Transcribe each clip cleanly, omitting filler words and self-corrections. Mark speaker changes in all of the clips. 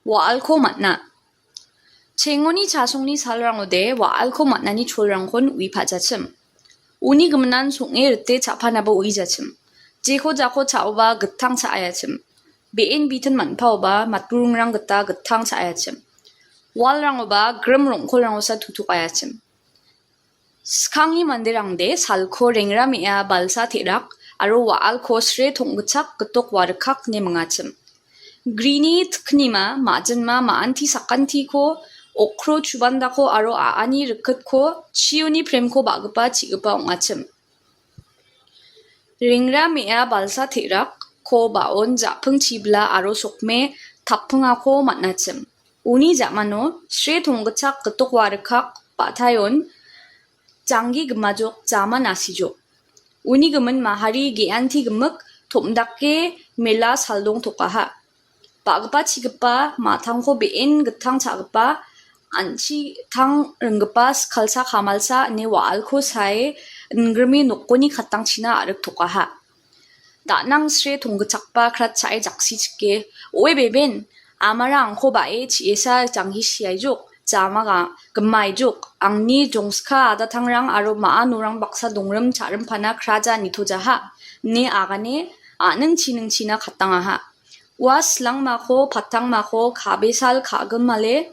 Speaker 1: 와알코 만나. 쟁원이 자송리 살랑오대 와알코 만나니 졸랑콘 위파자침. 오니 금난 송에 르때 자파나보 의자침. 제호 자코 자오바 그탕 차아야침. 베인 비튼 만파오바 맛부릉랑 그따 그탕 차아야침. 왈랑오바 그럼롱콜랑오사 두투가야침. 스캉이 만데랑데 살코 랭라미야 발사 테락 아로 와알코 스레 통그착 그똑 와르칵 네멍아침. Greeny tknima majanma maanti sakanti ko okro chubanda ko aro aani rikut ko chiuni prem ko bagpa chigpa ongachim. Ringra mea balsa terak ko baon japung chibla aro sokme tappunga ko matnachim. Uni jamano sre thongchak ketok warakak patayon jangi gemajok jaman asijok. Uni gemen mahari geanti gemek tomdakke mela saldong tokaha. bagpa chigpa matangko bein getang chagpa anchi tang rengpa skalsa kamalsa ne waalko sae ngrimi nokoni khatang china arik tokaha danang sre thongchakpa krat chai jaksi chike oe beben amara angko bae chiesa janghi siaijuk jamaga gmaijuk angni jongska ada tangrang aro maanurang baksa dongrum charum pana kraja nitojaha ne agane aneng chineng china khatangaha was lang mako patang mako kabesal kagemmale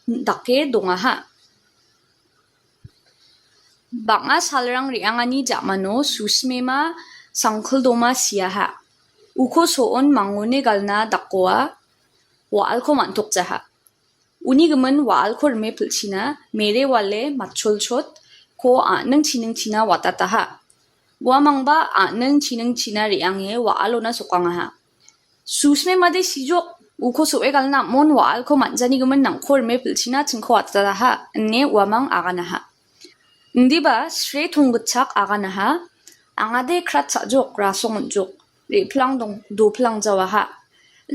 Speaker 1: dake dongaha. Banga salrang riangani jamano susmema sangkuldoma siaha. Uko soon mangone galna dakoa waalko mantokjaha. Unigemen waalko rme pilchina mere wale macholchot ko aneng chineng china watataha. Wamangba aneng chineng china riange waalona sokangaha. Susme made sijok uko soe galna mon waal ko manjani gemen nangkor me pilchina chingko watadaha ne wamang aganaha. Ndiba sre thongchak aganaha angade krat sajok rasong jok replang dong do plang jawaha.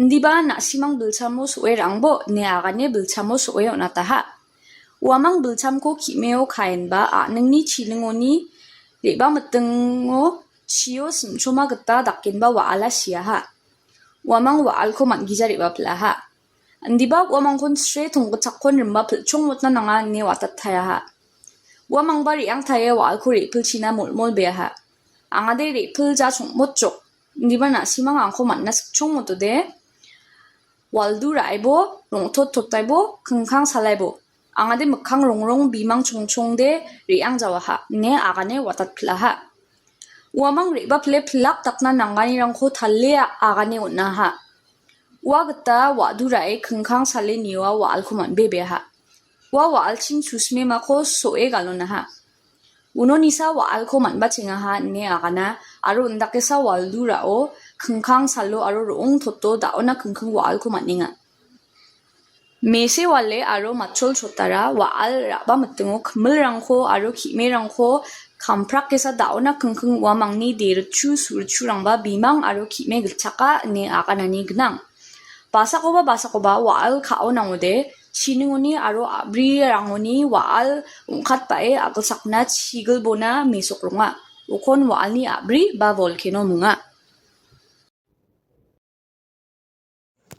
Speaker 1: Ndiba nasimang bilchamo soe rangbo ne agane bilchamo soe onataha. Wamang bilchamko kimeo kainba anengni chinengoni reba metengo chiyo simchoma geta dakinba waala siaha. Wamang waalko mangija riba plaha. Andiba wamang kon sre thongchakon rimba pilchong mutna nanga ne watathayaha. Wamang bari ang thaya waalko ripil china molmol beha. Angade ripil ja chongmotchok. Ndiba na simang angko manna sikchong motode. Waldu raibo rongtot totaibo kengkang salaibo. Angade mekhang rongrong bimang chongchongde riang jawaha. Ne agane watat plaha. Wamang riba ple plak takna nangani rangko thalle agane unaha. Wagta wadurai kengkang sale niwa waalko man bebeha. Wa waalchin susme mako soe galonaha. Uno nisa waalko man bachingaha ne agana aro undakesa waldurao kengkang salo aro roong toto daona kengkang waalko maninga. Mese wale aro machol chotara waal raba metengo kemel rangko aro kime rangko kamprak kesa daona kengkeng wamangni derchu surchu rangba bimang aro kime gilchaka ne akanani gnang. Basakoba waal kao nangode chiningoni aro abri rangoni waal ungkat bae agalsakna chigilbona mesokronga. Ukon waalni abri ba volcano munga.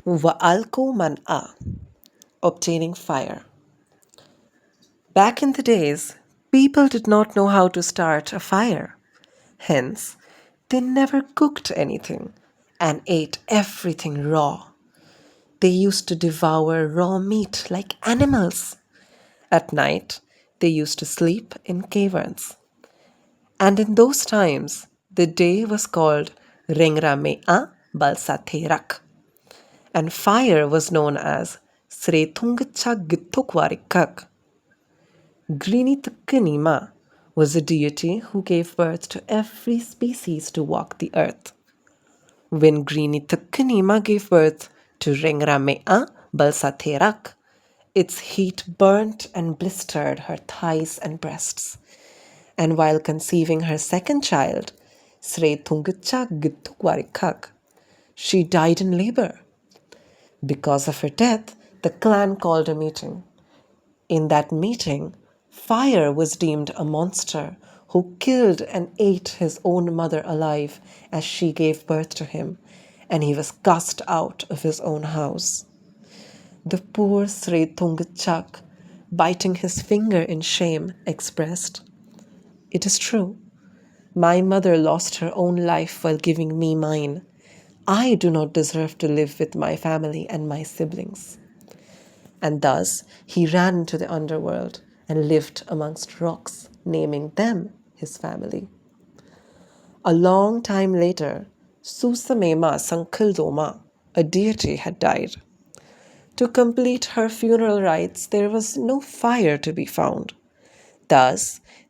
Speaker 2: Waalko man'a, obtaining fire. Back in the days, people did not know how to start a fire. Hence, they never cooked anything and ate everything raw. They used to devour raw meat like animals. At night, they used to sleep in caverns. And in those times, the day was called Rengra Mea Balsatherak. And fire was known as Sre Thungcha Gittukwarikak. Greeny Tukkinima was a deity who gave birth to every species to walk the earth. When Greeny Tukkinima gave birth to Rengra Mea Balsatherak, its heat burnt and blistered her thighs and breasts. And while conceiving her second child, Sre Thungcha Gittukwarikak, she died in labor. Because of her death, the clan called a meeting. In that meeting, fire was deemed a monster who killed and ate his own mother alive as she gave birth to him, and he was cast out of his own house. The poor Sri Thungachak, biting his finger in shame, expressed, "It is true. My mother lost her own life while giving me mine. I do not deserve to live with my family and my siblings." And thus he ran into the underworld and lived amongst rocks, naming them his family. A long time later, Susamema Sankhildoma, a deity, had died. To complete her funeral rites, there was no fire to be found. Thus,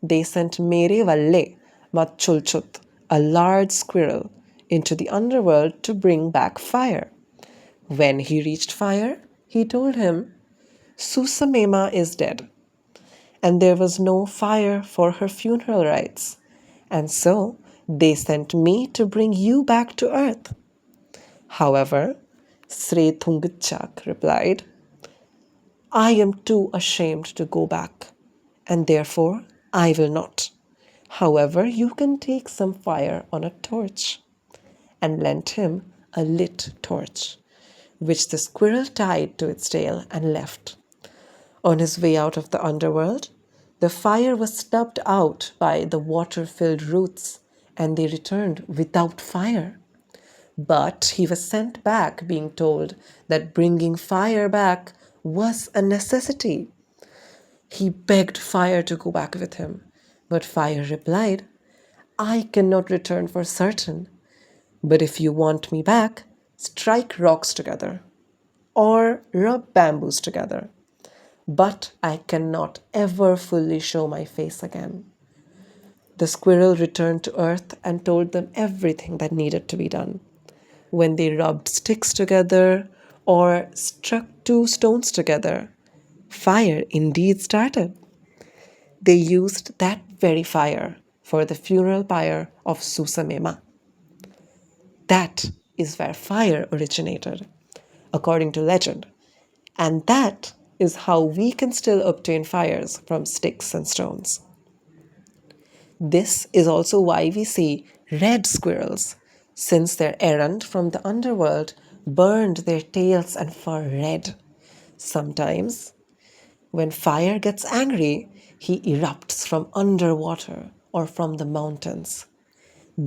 Speaker 2: they sent Mere Valle Matchulchut, a large squirrel, into the underworld to bring back fire. When he reached fire, he told him, "Susamema is dead," and there was no fire for her funeral rites. And so they sent me to bring you back to earth. However, Sri Thungachak replied, "I am too ashamed to go back, and therefore I will not. However, you can take some fire on a torch," and lent him a lit torch, which the squirrel tied to its tail and left. On his way out of the underworld, the fire was snubbed out by the water-filled roots, and they returned without fire. But he was sent back being told that bringing fire back was a necessity. He begged fire to go back with him, but fire replied, "I cannot return for certain, but if you want me back, strike rocks together or rub bamboos together. But I cannot ever fully show my face again." The squirrel returned to earth and told them everything that needed to be done. When they rubbed sticks together or struck two stones together, fire indeed started. They used that very fire for the funeral pyre of Susamema. That is where fire originated, according to legend, and that is how we can still obtain fires from sticks and stones. This is also why we see red squirrels, since their errand from the underworld burned their tails and fur red. Sometimes, when fire gets angry, he erupts from underwater or from the mountains.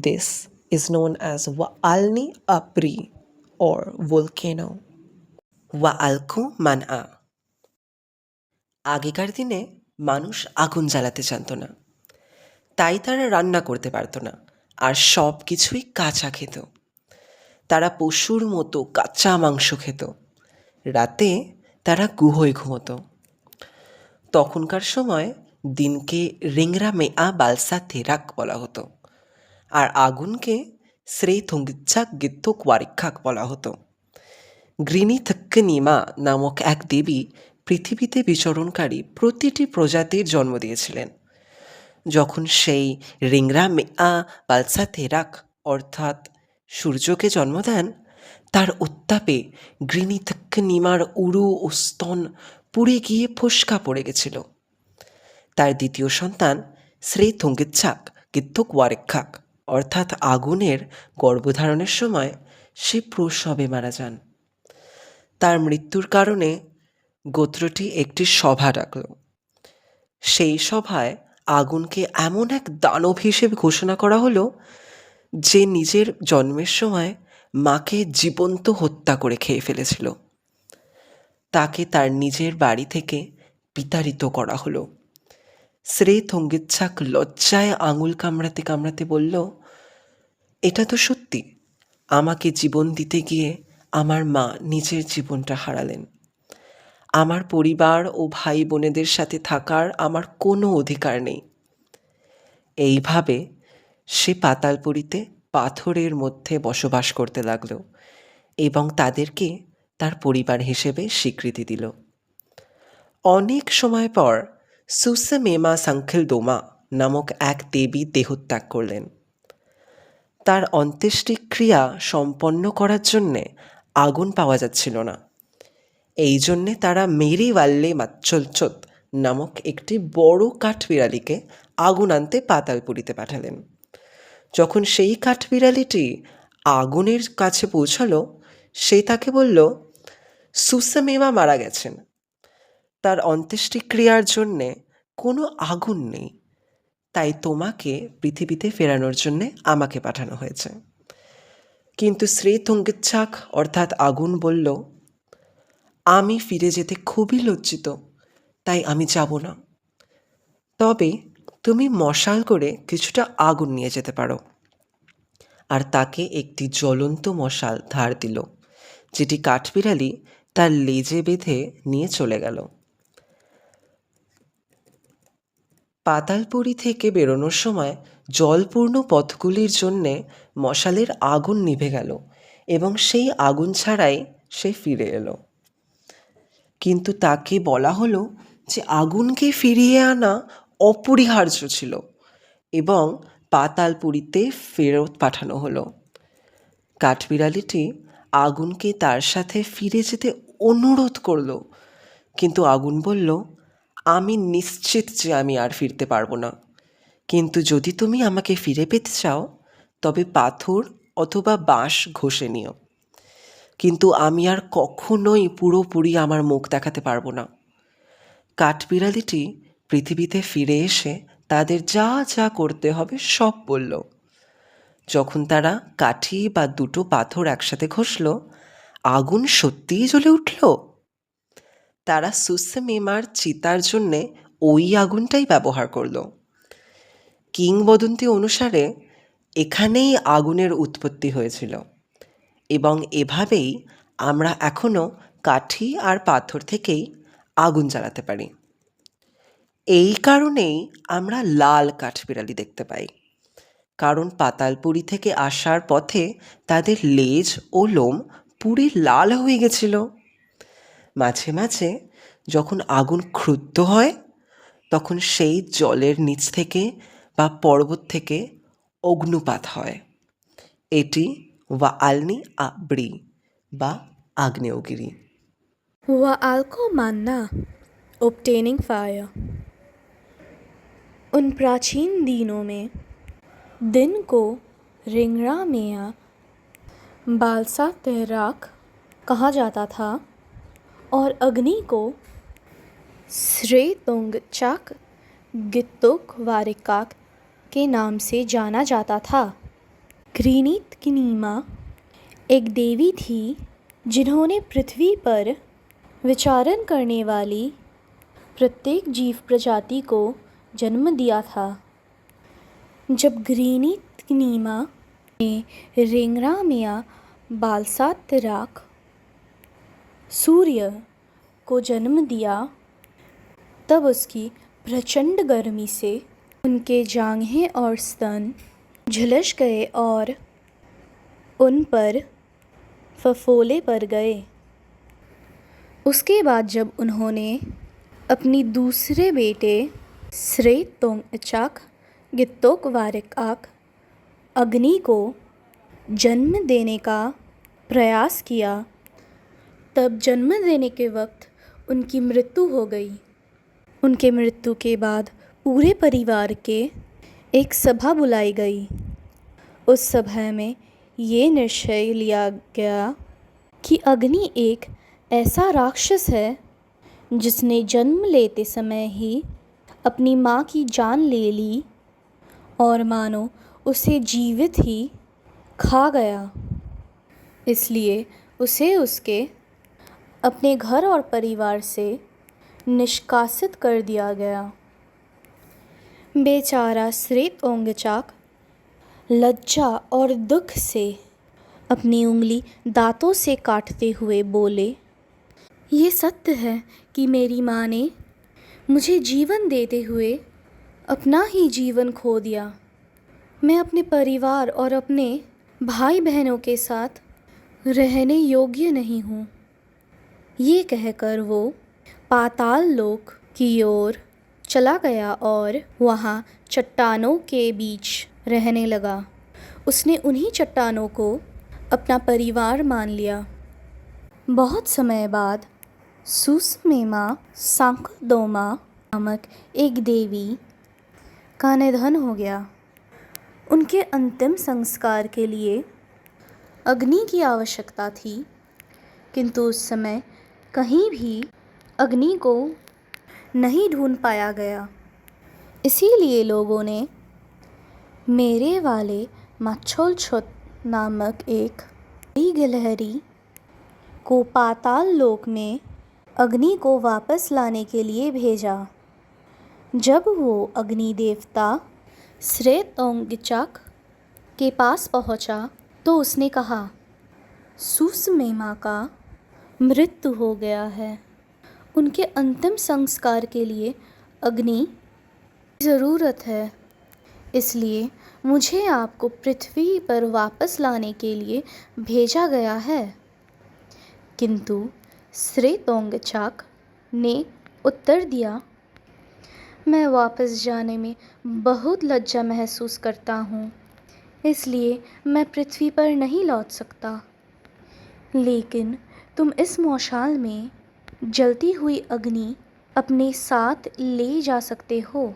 Speaker 2: This is known as Wa'alni Apri or volcano. Wa'alku Man'a. আগেকার দিনে মানুষ আগুন জ্বালাতে জানত না, তাই তারা রান্না করতে পারত না, আর সব কিছুই কাঁচা খেত। তারা পশুর মতো কাঁচা মাংস খেত। রাতে তারা গুহোয় ঘুমোতো। তখনকার সময় দিনকে রিংরা মেয়া বালসা থেরাক বলা হতো, আর আগুনকে শ্রে থঙ্গিচ্ছাক গিত্থক ওয়ারিক্ষাক বলা হতো। গ্রিনি থক্কনিমা নামক এক দেবী পৃথিবীতে বিচরণকারী প্রতিটি প্রজাতির জন্ম দিয়েছিলেন। যখন সেই রিংরা মেয়া বালসা থেরাক অর্থাৎ সূর্যকে জন্ম দেন, তার উত্তাপে গ্রিনি থক্কনিমার উরু ও স্তন পুড়ে গিয়ে ফোস্কা পড়ে গেছিল। তার দ্বিতীয় সন্তান শ্রী থঙ্গিচ্ছাক গিত্থক ওয়ারেক্ষাক অর্থাৎ আগুনের গর্ভধারণের সময় সে প্রসবে মারা যান। তার মৃত্যুর কারণে গোত্রটি একটি সভা ডাকল। সেই সভায় আগুনকে এমন এক দানব হিসেবে ঘোষণা করা হলো যে নিজের জন্মের সময় মাকে জীবন্ত হত্যা করে খেয়ে ফেলেছিল। তাকে তার নিজের বাড়ি থেকে বিতাড়িত করা হলো। শ্রী থঙ্গিচ্ছাক লজ্জায় আঙুল কামড়াতে কামড়াতে বলল, "এটা তো সত্যি, আমাকে জীবন দিতে গিয়ে আমার মা নিজের জীবনটা হারালেন। আমার পরিবার ও ভাই বোনেদের সাথে থাকার আমার কোনো অধিকার নেই।" এইভাবে সে পাতালপুরীতে পাথরের মধ্যে বসবাস করতে লাগল এবং তাদেরকে তার পরিবার হিসেবে স্বীকৃতি দিল। অনেক সময় পর সুসমেমা সাংখিলদোমা নামক এক দেবী দেহত্যাগ করলেন। তার অন্ত্যেষ্টিক্রিয়া সম্পন্ন করার জন্যে আগুন পাওয়া যাচ্ছিল না। এই জন্যে তারা মেরি ওয়াল্লে মাচ্চলচত নামক একটি বড় কাঠবিড়ালিকে আগুন আনতে পাতালপুরীতে পাঠালেন। যখন সেই কাঠবিড়ালিটি আগুনের কাছে পৌঁছালো, সে তাকে বলল, সুসেমেমা মারা গেছেন। তার অন্ত্যেষ্টিক্রিয়ার জন্যে কোনো আগুন নেই, তাই তোমাকে পৃথিবীতে ফেরানোর জন্যে আমাকে পাঠানো হয়েছে। কিন্তু শ্রী তুঙ্গিচ্ছাক অর্থাৎ আগুন বলল, আমি ফিরে যেতে খুবই লজ্জিত, তাই আমি যাব না। তবে তুমি মশাল করে কিছুটা আগুন নিয়ে যেতে পারো। আর তাকে একটি জ্বলন্ত মশাল ধার দিল, যেটি কাঠবিড়ালি তার লেজে বেঁধে নিয়ে চলে গেল। পাতালপুরী থেকে বেরোনোর সময় জলপূর্ণ পথগুলির জন্যে মশালের আগুন নিভে গেল এবং সেই আগুন ছাড়াই সে ফিরে এলো। কিন্তু তাকে বলা হলো যে আগুনকে ফিরিয়ে আনা অপরিহার্য ছিল এবং পাতালপুরীতে ফেরত পাঠানো হলো। কাঠবিড়ালিটি আগুনকে তার সাথে ফিরে যেতে অনুরোধ করল, কিন্তু আগুন বলল, আমি নিশ্চিত যে আমি আর ফিরতে পারবো না, কিন্তু যদি তুমি আমাকে ফিরে পেতে চাও তবে পাথর অথবা বাঁশ ঘষে নিও, কিন্তু আমি আর কখনোই পুরোপুরি আমার মুখ দেখাতে পারবো না। কাঠবিড়ালিটি পৃথিবীতে ফিরে এসে তাদের যা যা করতে হবে সব বলল। যখন তারা কাঠি বা দুটো পাথর একসাথে ঘষল, আগুন সত্যিই জ্বলে উঠল। তারা সুসেমেমার চিতার জন্যে ওই আগুনটাই ব্যবহার করল। কিংবদন্তি অনুসারে এখানেই আগুনের উৎপত্তি হয়েছিল এবং এভাবেই আমরা এখনও কাঠি আর পাথর থেকেই আগুন জ্বালাতে পারি। এই কারণেই আমরা লাল কাঠবিড়ালি দেখতে পাই, কারণ পাতালপুরী থেকে আসার পথে তাদের লেজ ও লোম পুড়ে লাল হয়ে গেছিল। মাঝে মাঝে যখন আগুন ক্রুদ্ধ হয় তখন সেই জলের নিচ থেকে বা পর্বত থেকে অগ্নুপাত হয়। এটি ওয়াআলনি আব্রি বা আগ্নেয়গিরি।
Speaker 3: वाल को मानना obtaining fire। उन प्राचीन दिनों में दिन को रिंगरा मेया बालसा तैराक कहा जाता था और अग्नि को श्रे तुंग चाक गित्तुक वारिकाक के नाम से जाना जाता था। ग्रीनीत किनीमा एक देवी थी जिन्होंने पृथ्वी पर विचारण करने वाली प्रत्येक जीव प्रजाति को जन्म दिया था। जब ग्रीनीमा ने रेंगरा मिया बालसातराक सूर्य को जन्म दिया, तब उसकी प्रचंड गर्मी से उनके जांघें और स्तन झुलस गए और उन पर फफोले पड़ गए। उसके बाद जब उन्होंने अपनी दूसरे बेटे श्रे तोंगचाक गित्तोक वारिकाक अग्नि को जन्म देने का प्रयास किया, तब जन्म देने के वक्त उनकी मृत्यु हो गई। उनके मृत्यु के बाद पूरे परिवार के एक सभा बुलाई गई। उस सभा में ये निश्चय लिया गया कि अग्नि एक ऐसा राक्षस है जिसने जन्म लेते समय ही अपनी माँ की जान ले ली और मानो उसे जीवित ही खा गया। इसलिए उसे उसके अपने घर और परिवार से निष्कासित कर दिया गया। बेचारा श्रे तोंगचाक लज्जा और दुख से अपनी उंगली दांतों से काटते हुए बोले, ये सत्य है कि मेरी माँ ने मुझे जीवन देते हुए अपना ही जीवन खो दिया। मैं अपने परिवार और अपने भाई बहनों के साथ रहने योग्य नहीं हूँ। ये कहकर वो पाताल लोक की ओर चला गया और वहाँ चट्टानों के बीच रहने लगा। उसने उन्हीं चट्टानों को अपना परिवार मान लिया। बहुत समय बाद सुसमेमा सांकदोमा नामक एक देवी का निधन हो गया। उनके अंतिम संस्कार के लिए अग्नि की आवश्यकता थी, किंतु उस समय कहीं भी अग्नि को नहीं ढूंढ पाया गया। इसीलिए लोगों ने मेरे वाले माछोलछोत नामक एक बड़ी गिलहरी को पाताल लोक में अग्नि को वापस लाने के लिए भेजा। जब वो अग्नि देवता श्रेतोंगिचाक के पास पहुंचा तो उसने कहा, सुसमेमा का मृत्यु हो गया है। उनके अंतिम संस्कार के लिए अग्नि की ज़रूरत है, इसलिए मुझे आपको पृथ्वी पर वापस लाने के लिए भेजा गया है। किंतु श्रेतोंगिचाक ने उत्तर दिया, मैं वापस जाने में बहुत लज्जा महसूस करता हूँ, इसलिए मैं पृथ्वी पर नहीं लौट सकता। लेकिन तुम इस मौशाल में जलती हुई अग्नि अपने साथ ले जा सकते हो।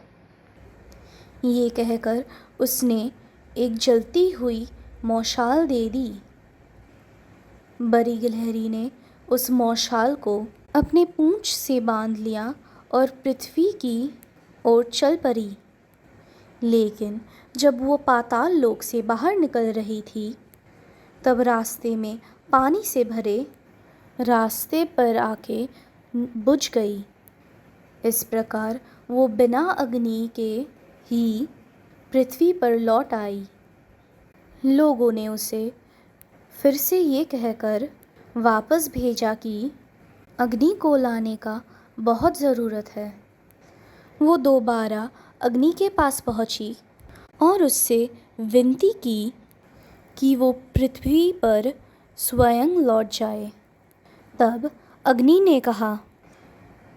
Speaker 3: ये कहकर उसने एक जलती हुई मौशाल दे दी। बड़ी गिलहरी ने उस मौशाल को अपने पूंछ से बांध लिया और पृथ्वी की ओर चल पड़ी। लेकिन जब वो पाताल लोक से बाहर निकल रही थी, तब रास्ते में पानी से भरे रास्ते पर आके बुझ गई। इस प्रकार वो बिना अग्नि के ही पृथ्वी पर लौट आई। लोगों ने उसे फिर से ये कहकर वापस भेजा कि अग्नि को लाने का बहुत ज़रूरत है। वो दोबारा अग्नि के पास पहुंची और उससे विनती की कि वो पृथ्वी पर स्वयं लौट जाए। तब अग्नि ने कहा,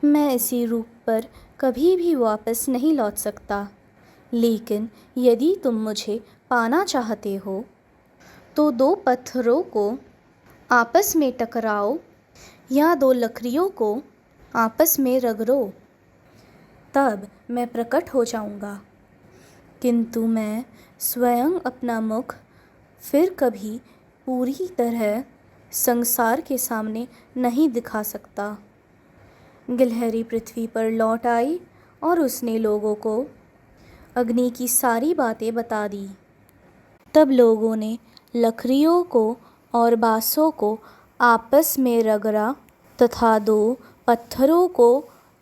Speaker 3: मैं इसी रूप पर कभी भी वापस नहीं लौट सकता, लेकिन यदि तुम मुझे पाना चाहते हो तो दो पत्थरों को आपस में टकराओ या दो लकड़ियों को आपस में रगड़ो, तब मैं प्रकट हो जाऊंगा। किंतु मैं स्वयं अपना मुख फिर कभी पूरी तरह संसार के सामने नहीं दिखा सकता। गिलहरी पृथ्वी पर लौट आई और उसने लोगों को अग्नि की सारी बातें बता दी। तब लोगों ने लकड़ियों को और बाँसों को आपस में रगड़ा तथा दो पत्थरों को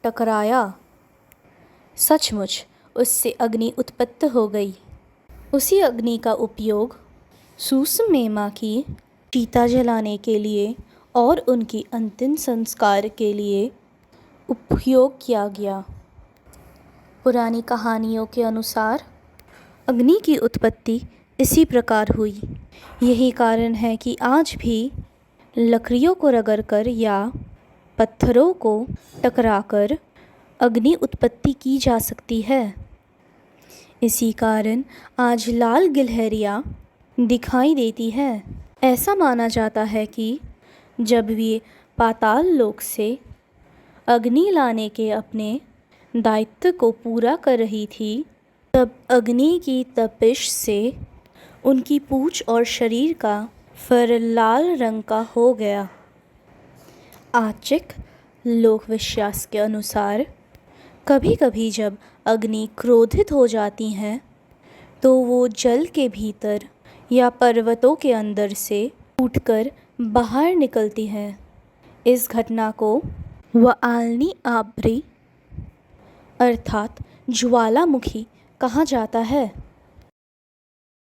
Speaker 3: टकराया। सचमुच उससे अग्नि उत्पन्न हो गई। उसी अग्नि का उपयोग सुसमेमा की चिता जलाने के लिए और उनकी अंतिम संस्कार के लिए उपयोग किया गया। पुरानी कहानियों के अनुसार अग्नि की उत्पत्ति इसी प्रकार हुई। यही कारण है कि आज भी लकड़ियों को रगड़कर या पत्थरों को टकराकर अग्नि उत्पत्ति की जा सकती है। इसी कारण आज लाल गिलहरियाँ दिखाई देती है। ऐसा माना जाता है कि जब वे पाताल लोक से अग्नि लाने के अपने दायित्व को पूरा कर रही थी, तब अग्नि की तपिश से उनकी पूंछ और शरीर का फर लाल रंग का हो गया। आचिक लोक विश्वास के अनुसार कभी कभी जब अग्नि क्रोधित हो जाती हैं तो वो जल के भीतर या पर्वतों के अंदर से फूटकर बाहर निकलती हैं। इस घटना को वाल्नी आब्री अर्थात ज्वालामुखी कहा जाता है।